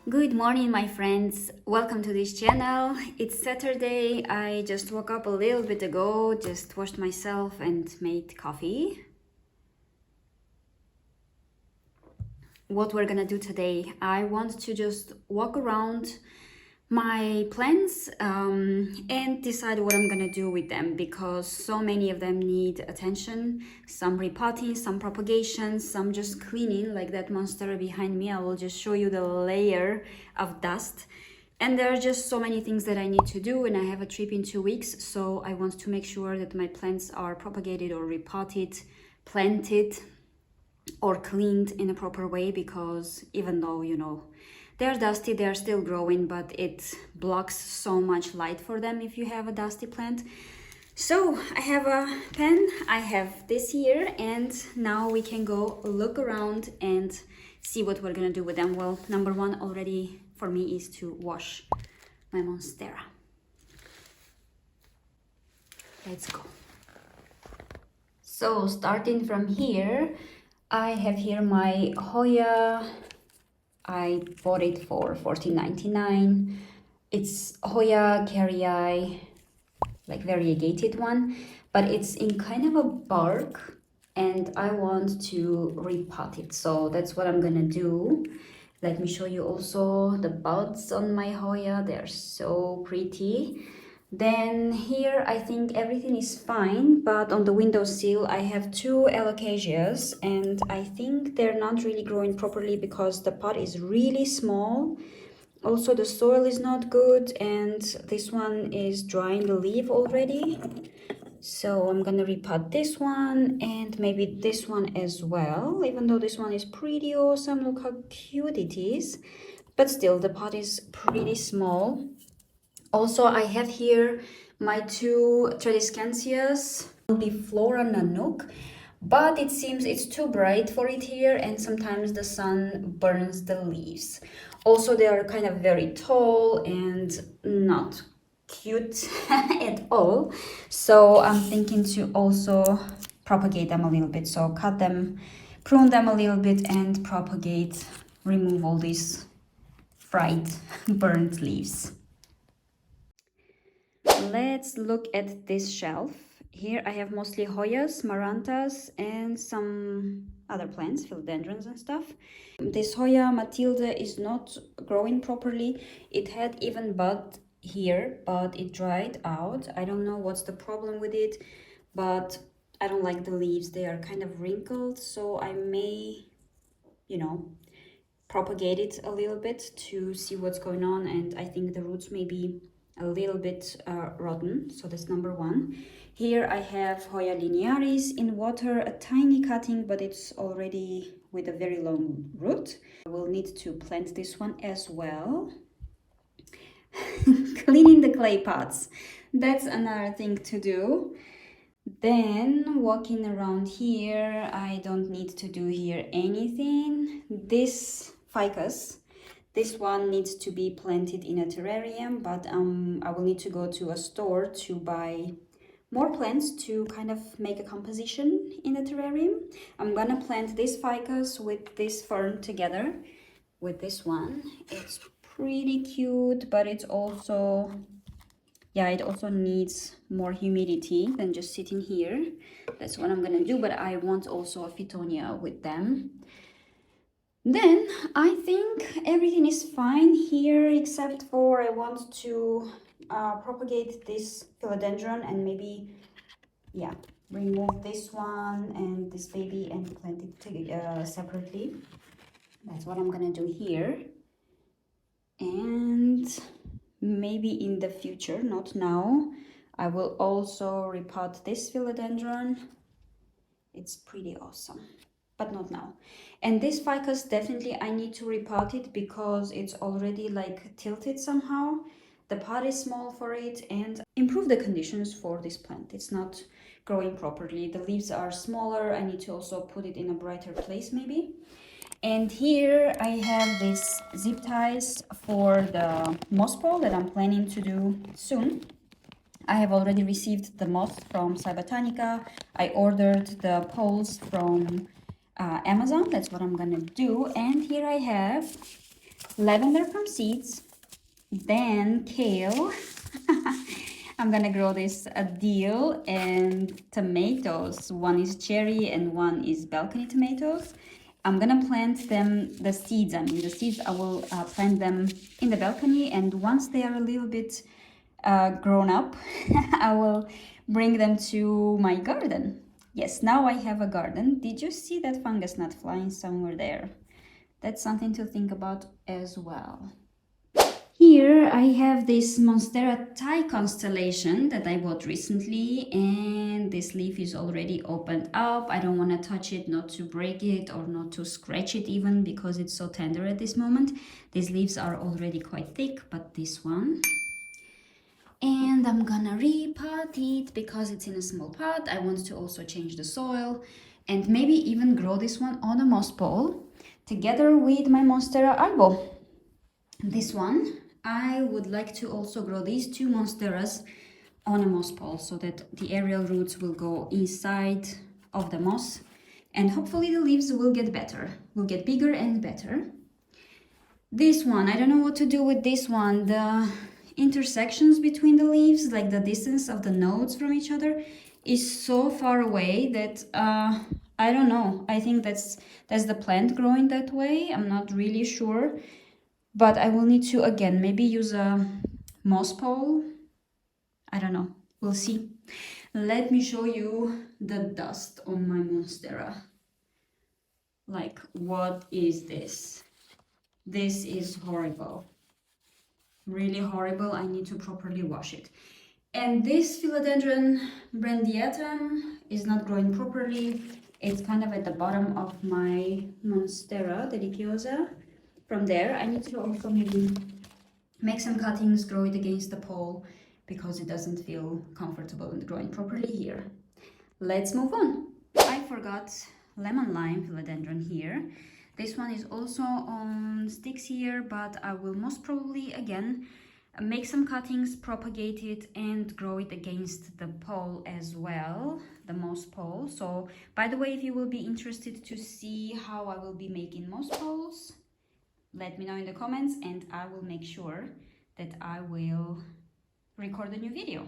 Good morning, my friends. Welcome to this channel. It's Saturday. I just woke up a little bit ago, just washed myself and made coffee. What we're gonna do today, I want to just walk around my plants and decide what I'm gonna do with them because so many of them need attention. Some repotting, some propagation, some just cleaning, like that monstera behind me. I will just show you the layer of dust. And there are just so many things that I need to do, and I have a trip in 2 weeks, so I want to make sure that my plants are propagated or repotted, planted, or cleaned in a proper way, because even though, they're dusty, they're still growing, but it blocks so much light for them if you have a dusty plant. So I have a pen, I have this here, and now we can go look around and see what we're gonna do with them. Well, number one already for me is to wash my monstera. Let's go. So starting from here, I have here my Hoya. I bought it for $14.99. It's Hoya Carrii, like variegated one, but it's in kind of a bark, and I want to repot it. So that's what I'm gonna do. Let me show you also the buds on my Hoya. They're so pretty. Then here I think everything is fine, but on the windowsill I have two alocasias, and I think they're not really growing properly because the pot is really small. Also the soil is not good, and this one is drying the leaf already. So I'm gonna repot this one and maybe this one as well, even though this one is pretty awesome. Look how cute it is, but still the pot is pretty small. Also, I have here my two Tradescantias, Flora Nanook, but it seems it's too bright for it here, and sometimes the sun burns the leaves. Also, they are kind of very tall and not cute at all. So I'm thinking to also propagate them a little bit. So cut them, prune them a little bit and propagate, remove all these fried burnt leaves. Let's look at this shelf. Here I have mostly Hoyas, Marantas, and some other plants, philodendrons and stuff. This Hoya Matilda is not growing properly. It had even bud here, but it dried out. I don't know what's the problem with it, but I don't like the leaves. They are kind of wrinkled, so I may, propagate it a little bit to see what's going on. And I think the roots may be a little bit rotten, so that's number one. Here I have Hoya linearis in water, a tiny cutting, but it's already with a very long root. I will need to plant this one as well. Cleaning the clay pots, that's another thing to do. Then walking around here, I don't need to do here anything. This ficus, this one needs to be planted in a terrarium, but I will need to go to a store to buy more plants to kind of make a composition in a terrarium. I'm gonna plant this ficus with this fern together with this one. It's pretty cute, but it's also, yeah, it also needs more humidity than just sitting here. That's what I'm gonna do, but I want also a Phytonia with them. Then I think everything is fine here, except for I want to propagate this philodendron and maybe, yeah, remove this one and this baby and plant it separately. That's what I'm gonna do here. And maybe in the future, not now, I will also repot this philodendron. It's pretty awesome, but not now. And this ficus, definitely I need to repot it because it's already like tilted somehow. The pot is small for it, and improve the conditions for this plant. It's not growing properly. The leaves are smaller. I need to also put it in a brighter place maybe. And here I have these zip ties for the moss pole that I'm planning to do soon. I have already received the moss from Cybertanica. I ordered the poles from Amazon. That's what I'm gonna do. And here I have lavender from seeds, then kale. I'm gonna grow this dill and tomatoes. One is cherry and one is balcony tomatoes. I'm gonna plant them, the seeds, I will plant them in the balcony, and once they are a little bit grown up, I will bring them to my garden. Yes, now I have a garden. Did you see that fungus nut flying somewhere there? That's something to think about as well. Here I have this Monstera Thai constellation that I bought recently, and this leaf is already opened up. I don't want to touch it, not to break it or not to scratch it even, because it's so tender at this moment. These leaves are already quite thick, but this one. And I'm gonna repot it because it's in a small pot. I want to also change the soil and maybe even grow this one on a moss pole together with my Monstera albo. This one, I would like to also grow these two Monsteras on a moss pole so that the aerial roots will go inside of the moss, and hopefully the leaves will get better, will get bigger and better. This one, I don't know what to do with this one. The intersections between the leaves, like the distance of the nodes from each other, is so far away that I don't know. I think that's the plant growing that way. I'm not really sure, but I will need to again maybe use a moss pole. I don't know. We'll see. Let me show you the dust on my Monstera. Like, what is this? This is horrible. Really horrible. I need to properly wash it. And this philodendron brandiatum is not growing properly. It's kind of at the bottom of my Monstera deliciosa. From there, I need to also maybe make some cuttings, grow it against the pole, because it doesn't feel comfortable and growing properly here. Let's move on. I forgot lemon lime philodendron here. This one is also on sticks here, but I will most probably again make some cuttings, propagate it, and grow it against the pole as well, the moss pole. So by the way, if you will be interested to see how I will be making moss poles, let me know in the comments and I will make sure that I will record a new video.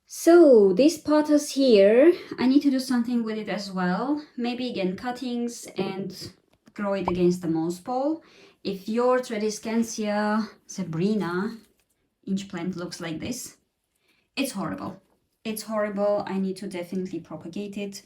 So this pothos here, I need to do something with it as well. Maybe again cuttings and grow it against the moss pole. If your Tradescantia zebrina inch plant looks like this, it's horrible. It's horrible. I need to definitely propagate it,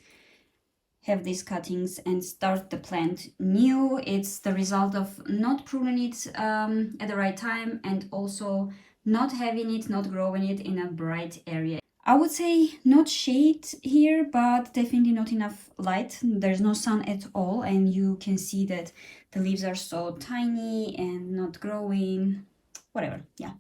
have these cuttings and start the plant new. It's the result of not pruning it at the right time, and also not having it, not growing it in a bright area. I would say not shade here, but definitely not enough light. There's no sun at all, and you can see that the leaves are so tiny and not growing, whatever, yeah.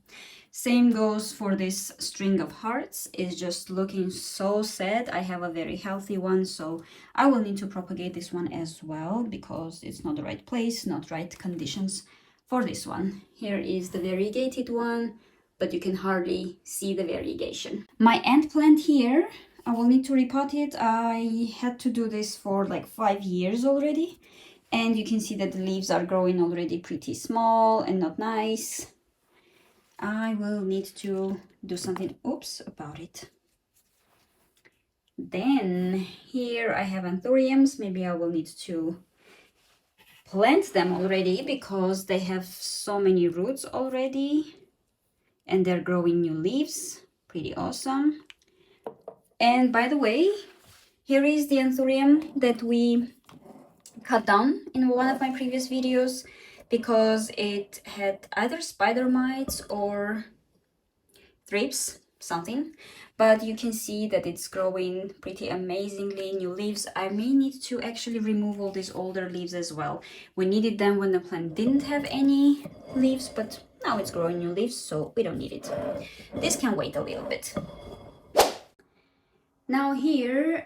Same goes for this string of hearts. It's just looking so sad. I have a very healthy one, so I will need to propagate this one as well, because it's not the right place, not right conditions for this one. Here is the variegated one, but you can hardly see the variegation. My ant plant here, I will need to repot it. I had to do this for like 5 years already, and you can see that the leaves are growing already pretty small and not nice. I will need to do something about it. Then here I have anthuriums. Maybe I will need to plant them already because they have so many roots already and they're growing new leaves. Pretty awesome. And by the way, here is the anthurium that we cut down in one of my previous videos because it had either spider mites or thrips, something, but you can see that it's growing pretty amazingly, new leaves. I may need to actually remove all these older leaves as well. We needed them when the plant didn't have any leaves, but now it's growing new leaves, so we don't need it. This can wait a little bit. Now here,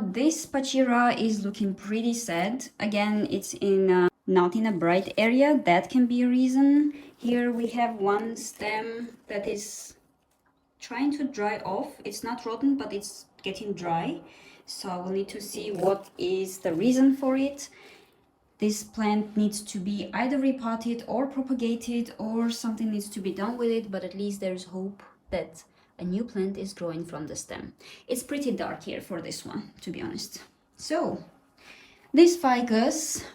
this Pachira is looking pretty sad. Again, it's in not in a bright area. That can be a reason. Here we have one stem that is trying to dry off. It's not rotten, but it's getting dry. So I will need to see what is the reason for it. this plant needs to be either repotted or propagated, or something needs to be done with it, but at least there's hope that a new plant is growing from the stem. It's pretty dark here for this one, to be honest. So this ficus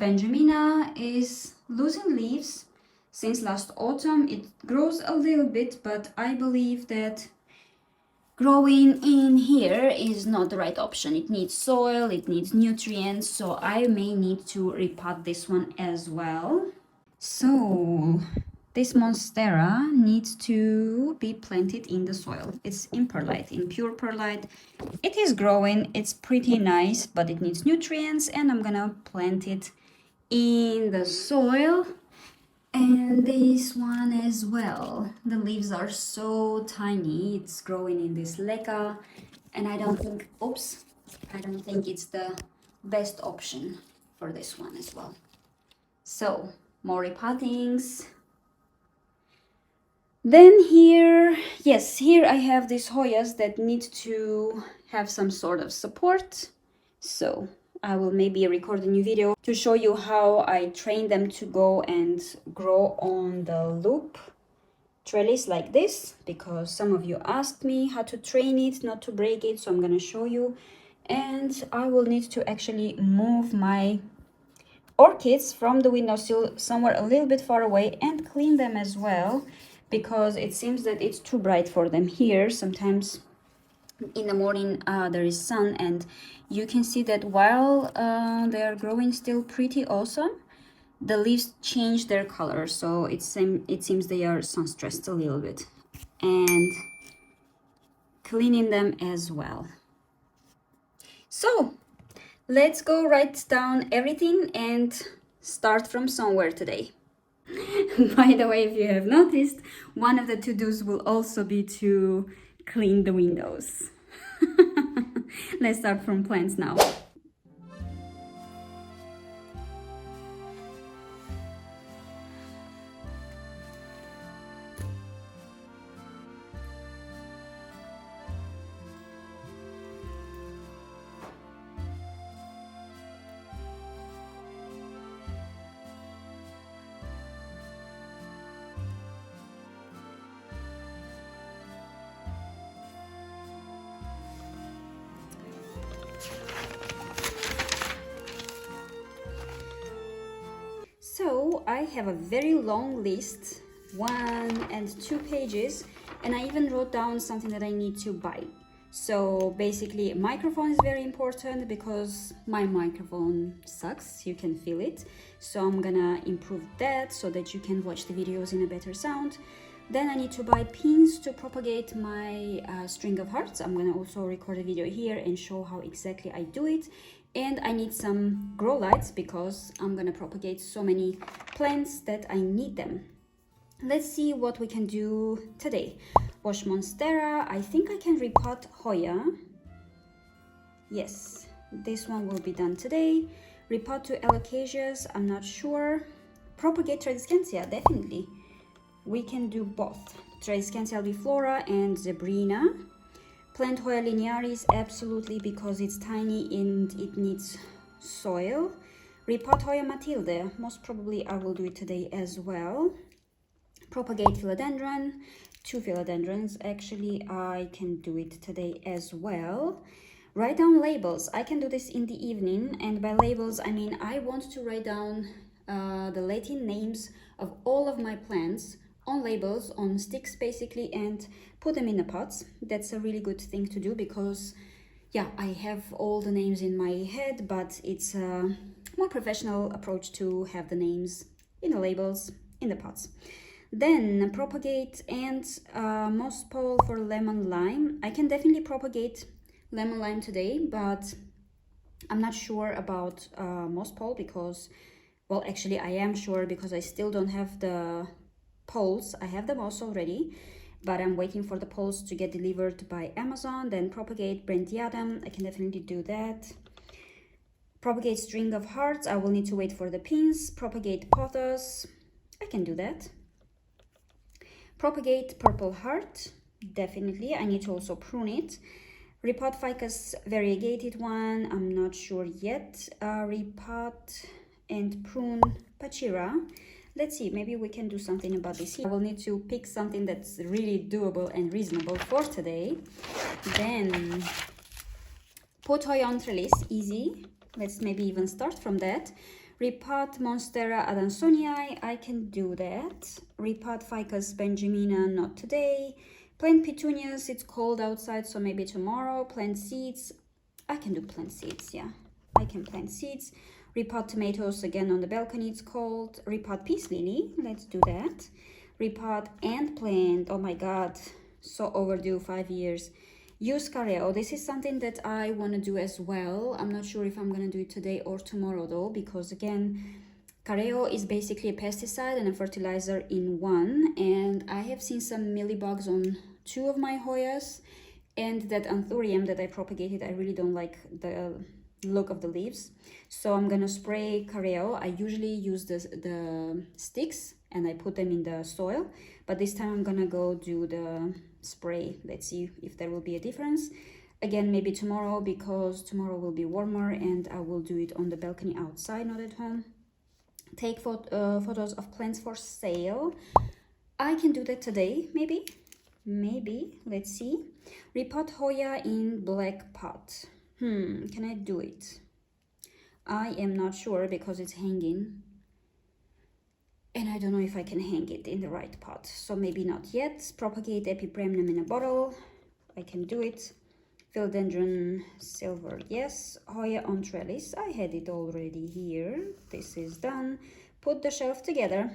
benjamina, is losing leaves since last autumn. It grows a little bit, but I believe that growing in here is not the right option. It needs soil, it needs nutrients, so I may need to repot this one as well. So this monstera needs to be planted in the soil. It's in perlite, in pure perlite. It is growing, it's pretty nice, but it needs nutrients, and I'm gonna plant it in the soil. And this one as well. The leaves are so tiny. It's growing in this leca, and I don't think it's the best option for this one as well. So more repottings. Then here I have these Hoyas that need to have some sort of support. So I will maybe record a new video to show you how I train them to go and grow on the loop trellis like this, because some of you asked me how to train it not to break it, so I'm gonna show you. And I will need to actually move my orchids from the windowsill somewhere a little bit far away and clean them as well, because it seems that it's too bright for them here. Sometimes in the morning there is sun, and you can see that while they are growing still pretty awesome, the leaves change their color, so it seems they are sun stressed a little bit. And cleaning them as well. So let's go write down everything and start from somewhere today. By the way, if you have noticed, one of the to-dos will also be to clean the windows. Let's start from plants now. So I have a very long list, 1 and 2 pages, and I even wrote down something that I need to buy. So basically, microphone is very important because my microphone sucks, you can feel it. So I'm gonna improve that so that you can watch the videos in a better sound. Then I need to buy pins to propagate my string of hearts. I'm gonna also record a video here and show how exactly I do it. And I need some grow lights because I'm gonna propagate so many plants that I need them. Let's see what we can do today. Wash monstera. I think I can repot Hoya. Yes, this one will be done today. Repot to alocasias, I'm not sure. Propagate Tradescantia, definitely. We can do both. Tradescantia albiflora and zebrina. Plant Hoya linearis, absolutely, because it's tiny and it needs soil. Repot Hoya matilde, most probably I will do it today as well. Propagate philodendron, 2 philodendrons, actually I can do it today as well. Write down labels, I can do this in the evening, and by labels I mean I want to write down the Latin names of all of my plants on labels, on sticks basically, and put them in the pots. That's a really good thing to do because, yeah, I have all the names in my head, but it's a more professional approach to have the names in the labels in the pots. Then propagate and moss pole for lemon lime. I can definitely propagate lemon lime today, but I'm not sure about moss pole because, well, actually I am sure because I still don't have the poles. I have the moss already, but I'm waiting for the poles to get delivered by Amazon. Then propagate brentiatum, I can definitely do that. Propagate string of hearts, I will need to wait for the pins. Propagate pothos, I can do that. Propagate purple heart, definitely, I need to also prune it. Repot ficus variegated one, I'm not sure yet. Repot and prune pachira. Let's see, maybe we can do something about this. I will need to pick something that's really doable and reasonable for today. Then put Hoya on trellis, easy. Let's maybe even start from that. Repot Monstera adansonii, I can do that. Repot Ficus benjamina, not today. Plant petunias, it's cold outside, so maybe tomorrow. Plant seeds, I can do plant seeds, yeah. I can plant seeds. Repot tomatoes, again on the balcony, it's cold. Repot peace lily, let's do that. Repot and plant, oh my god, so overdue, 5 years. Use careo. This is something that I want to do as well. I'm not sure if I'm going to do it today or tomorrow though, because again, careo is basically a pesticide and a fertilizer in one. And I have seen some mealybugs on 2 of my Hoyas, and that anthurium that I propagated, I really don't like the look of the leaves. So I'm gonna spray careo. I usually use the sticks and I put them in the soil, but this time I'm gonna go do the spray. Let's see if there will be a difference. Again, maybe tomorrow, because tomorrow will be warmer and I will do it on the balcony outside, not at home. Take photos of plants for sale. I can do that today, maybe. Let's see. Repot Hoya in black pot. Can I do it? I am not sure because it's hanging. And I don't know if I can hang it in the right pot. So maybe not yet. Propagate epipremnum in a bottle. I can do it. Philodendron silver, yes. Hoya on trellis. I had it already here. This is done. Put the shelf together.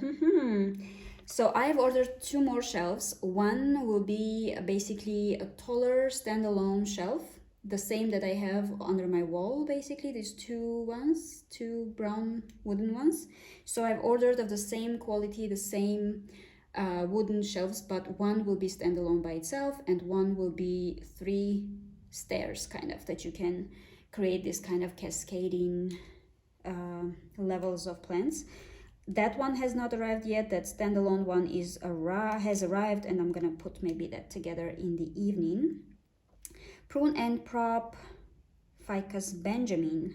So I've ordered 2 more shelves. One will be basically a taller standalone shelf, the same that I have under my wall, basically, these 2 brown wooden ones. So I've ordered of the same quality, the same wooden shelves, but one will be standalone by itself and one will be 3 stairs, kind of, that you can create this kind of cascading levels of plants. That one has not arrived yet. That standalone one has arrived, and I'm gonna put maybe that together in the evening. Prune and prop Ficus benjamin.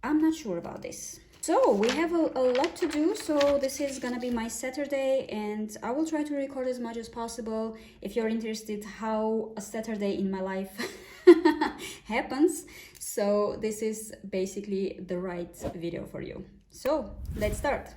I'm not sure about this. So we have a lot to do. So this is gonna be my Saturday, and I will try to record as much as possible. If you're interested how a Saturday in my life happens, so this is basically the right video for you. So let's start.